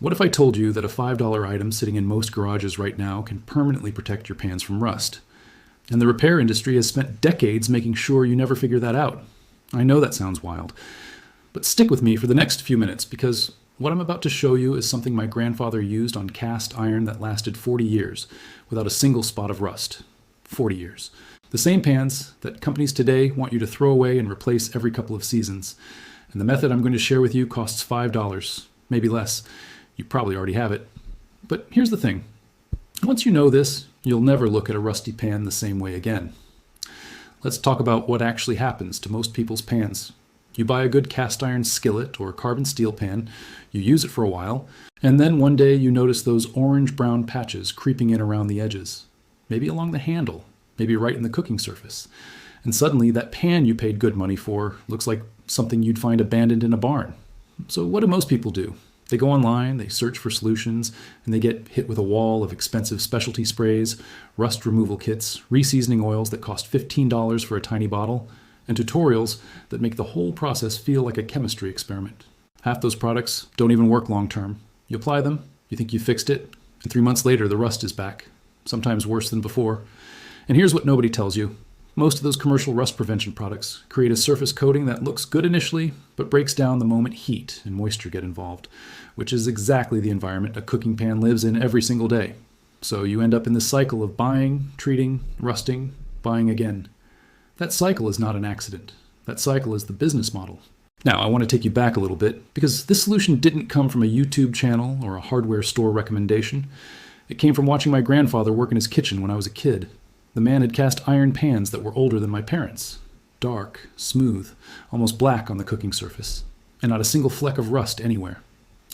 What if I told you that a $5 item sitting in most garages right now can permanently protect your pans from rust? And the repair industry has spent decades making sure you never figure that out. I know that sounds wild, but stick with me for the next few minutes because what I'm about to show you is something my grandfather used on cast iron that lasted 40 years without a single spot of rust. 40 years. The same pans that companies today want you to throw away and replace every couple of seasons. And the method I'm going to share with you costs $5, maybe less. You probably already have it. But here's the thing. Once you know this, you'll never look at a rusty pan the same way again. Let's talk about what actually happens to most people's pans. You buy a good cast iron skillet or carbon steel pan, you use it for a while, and then one day you notice those orange-brown patches creeping in around the edges. Maybe along the handle, maybe right in the cooking surface. And suddenly that pan you paid good money for looks like something you'd find abandoned in a barn. So what do most people do? They go online, they search for solutions, and they get hit with a wall of expensive specialty sprays, rust removal kits, reseasoning oils that cost $15 for a tiny bottle, and tutorials that make the whole process feel like a chemistry experiment. Half those products don't even work long term. You apply them, you think you fixed it, and 3 months later the rust is back, sometimes worse than before. And here's what nobody tells you. Most of those commercial rust prevention products create a surface coating that looks good initially, but breaks down the moment heat and moisture get involved, which is exactly the environment a cooking pan lives in every single day. So you end up in this cycle of buying, treating, rusting, buying again. That cycle is not an accident. That cycle is the business model. Now, I want to take you back a little bit, because this solution didn't come from a YouTube channel or a hardware store recommendation. It came from watching my grandfather work in his kitchen when I was a kid. The man had cast iron pans that were older than my parents'. Dark, smooth, almost black on the cooking surface, and not a single fleck of rust anywhere.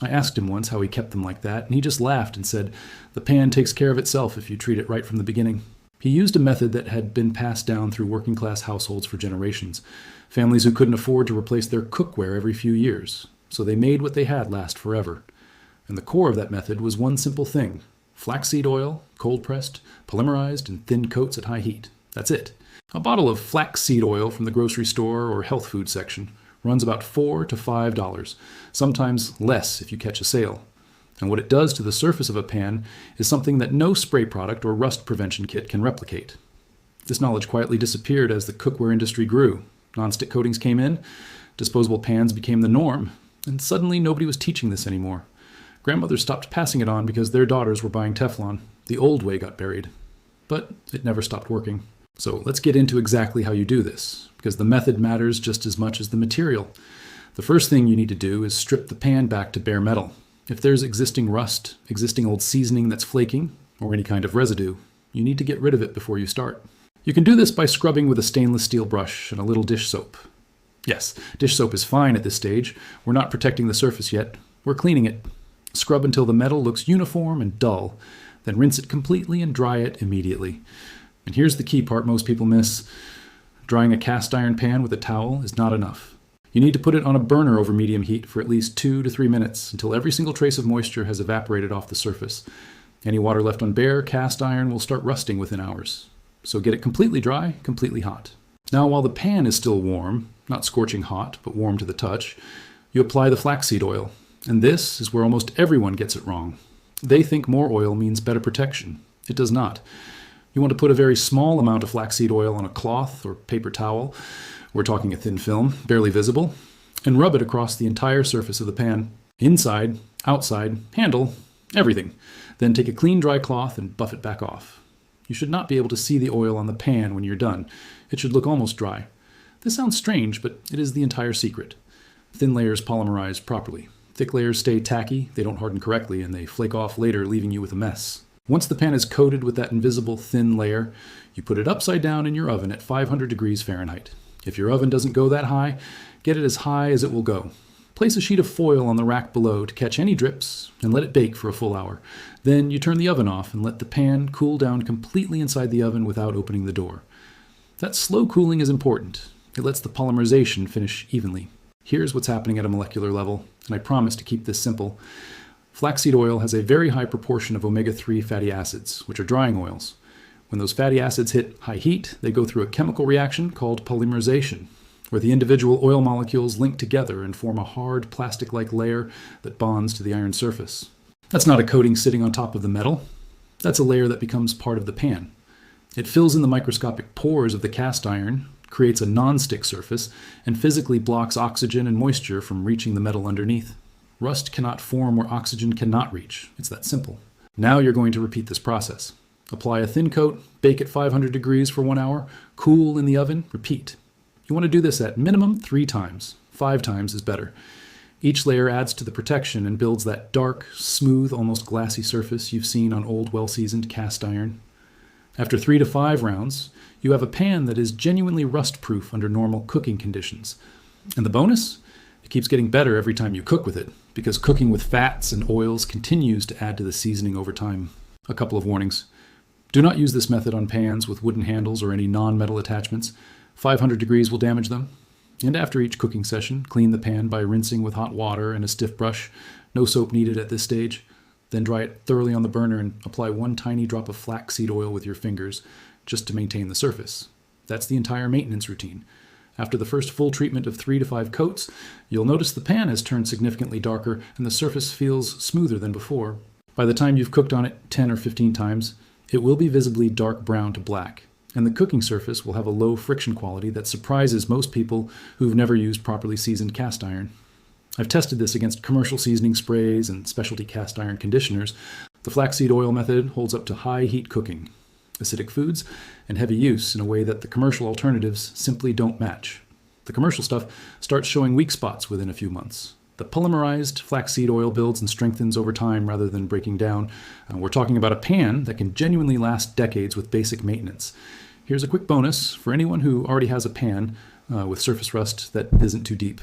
I asked him once how he kept them like that, and he just laughed and said, "The pan takes care of itself if you treat it right from the beginning." He used a method that had been passed down through working-class households for generations, families who couldn't afford to replace their cookware every few years, so they made what they had last forever. And the core of that method was one simple thing: flaxseed oil, cold-pressed, polymerized, and thin coats at high heat. That's it. A bottle of flaxseed oil from the grocery store or health food section runs about $4 to $5, sometimes less if you catch a sale. And what it does to the surface of a pan is something that no spray product or rust prevention kit can replicate. This knowledge quietly disappeared as the cookware industry grew. Non-stick coatings came in, disposable pans became the norm, and suddenly nobody was teaching this anymore. Grandmothers stopped passing it on because their daughters were buying Teflon. The old way got buried. But it never stopped working. So let's get into exactly how you do this, because the method matters just as much as the material. The first thing you need to do is strip the pan back to bare metal. If there's existing rust, existing old seasoning that's flaking, or any kind of residue, you need to get rid of it before you start. You can do this by scrubbing with a stainless steel brush and a little dish soap. Yes, dish soap is fine at this stage. We're not protecting the surface yet. We're cleaning it. Scrub until the metal looks uniform and dull, then rinse it completely and dry it immediately. And here's the key part most people miss. Drying a cast iron pan with a towel is not enough. You need to put it on a burner over medium heat for at least 2 to 3 minutes until every single trace of moisture has evaporated off the surface. Any water left on bare cast iron will start rusting within hours. So get it completely dry, completely hot. Now, while the pan is still warm, not scorching hot, but warm to the touch, you apply the flaxseed oil. And this is where almost everyone gets it wrong. They think more oil means better protection. It does not. You want to put a very small amount of flaxseed oil on a cloth or paper towel, we're talking a thin film, barely visible, and rub it across the entire surface of the pan. Inside, outside, handle, everything. Then take a clean dry cloth and buff it back off. You should not be able to see the oil on the pan when you're done. It should look almost dry. This sounds strange, but it is the entire secret. Thin layers polymerize properly. Thick layers stay tacky, they don't harden correctly, and they flake off later, leaving you with a mess. Once the pan is coated with that invisible thin layer, you put it upside down in your oven at 500 degrees Fahrenheit. If your oven doesn't go that high, get it as high as it will go. Place a sheet of foil on the rack below to catch any drips and let it bake for a full hour. Then you turn the oven off and let the pan cool down completely inside the oven without opening the door. That slow cooling is important. It lets the polymerization finish evenly. Here's what's happening at a molecular level, and I promise to keep this simple. Flaxseed oil has a very high proportion of omega-3 fatty acids, which are drying oils. When those fatty acids hit high heat, they go through a chemical reaction called polymerization, where the individual oil molecules link together and form a hard plastic-like layer that bonds to the iron surface. That's not a coating sitting on top of the metal. That's a layer that becomes part of the pan. It fills in the microscopic pores of the cast iron, creates a non-stick surface, and physically blocks oxygen and moisture from reaching the metal underneath. Rust cannot form where oxygen cannot reach. It's that simple. Now you're going to repeat this process. Apply a thin coat, bake at 500 degrees for 1 hour, cool in the oven, repeat. You want to do this at minimum 3 times. 5 times is better. Each layer adds to the protection and builds that dark, smooth, almost glassy surface you've seen on old, well-seasoned cast iron. After 3 to 5 rounds, you have a pan that is genuinely rust-proof under normal cooking conditions. And the bonus? It keeps getting better every time you cook with it, because cooking with fats and oils continues to add to the seasoning over time. A couple of warnings. Do not use this method on pans with wooden handles or any non-metal attachments. 500 degrees will damage them. And after each cooking session, clean the pan by rinsing with hot water and a stiff brush. No soap needed at this stage. Then dry it thoroughly on the burner and apply 1 tiny drop of flaxseed oil with your fingers, just to maintain the surface. That's the entire maintenance routine. After the first full treatment of 3 to 5 coats, you'll notice the pan has turned significantly darker and the surface feels smoother than before. By the time you've cooked on it 10 or 15 times, it will be visibly dark brown to black, and the cooking surface will have a low friction quality that surprises most people who've never used properly seasoned cast iron. I've tested this against commercial seasoning sprays and specialty cast iron conditioners. The flaxseed oil method holds up to high heat cooking, acidic foods, and heavy use in a way that the commercial alternatives simply don't match. The commercial stuff starts showing weak spots within a few months. The polymerized flaxseed oil builds and strengthens over time rather than breaking down. We're talking about a pan that can genuinely last decades with basic maintenance. Here's a quick bonus for anyone who already has a pan with surface rust that isn't too deep.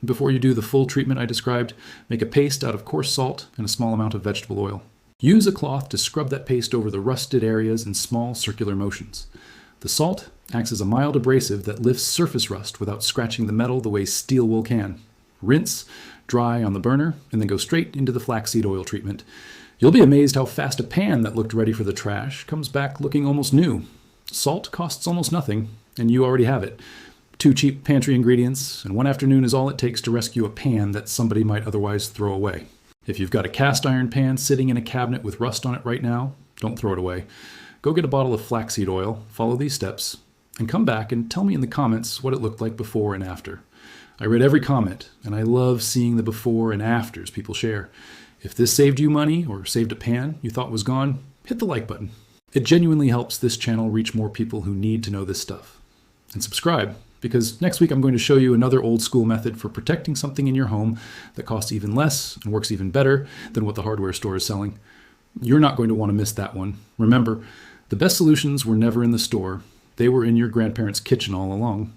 Before you do the full treatment I described, make a paste out of coarse salt and a small amount of vegetable oil. Use a cloth to scrub that paste over the rusted areas in small circular motions. The salt acts as a mild abrasive that lifts surface rust without scratching the metal the way steel wool can. Rinse, dry on the burner, and then go straight into the flaxseed oil treatment. You'll be amazed how fast a pan that looked ready for the trash comes back looking almost new. Salt costs almost nothing, and you already have it. 2 cheap pantry ingredients, and 1 afternoon is all it takes to rescue a pan that somebody might otherwise throw away. If you've got a cast iron pan sitting in a cabinet with rust on it right now, don't throw it away. Go get a bottle of flaxseed oil, follow these steps, and come back and tell me in the comments what it looked like before and after. I read every comment, and I love seeing the before and afters people share. If this saved you money or saved a pan you thought was gone, hit the like button. It genuinely helps this channel reach more people who need to know this stuff. And subscribe, because next week I'm going to show you another old school method for protecting something in your home that costs even less and works even better than what the hardware store is selling. You're not going to want to miss that one. Remember, the best solutions were never in the store. They were in your grandparents' kitchen all along.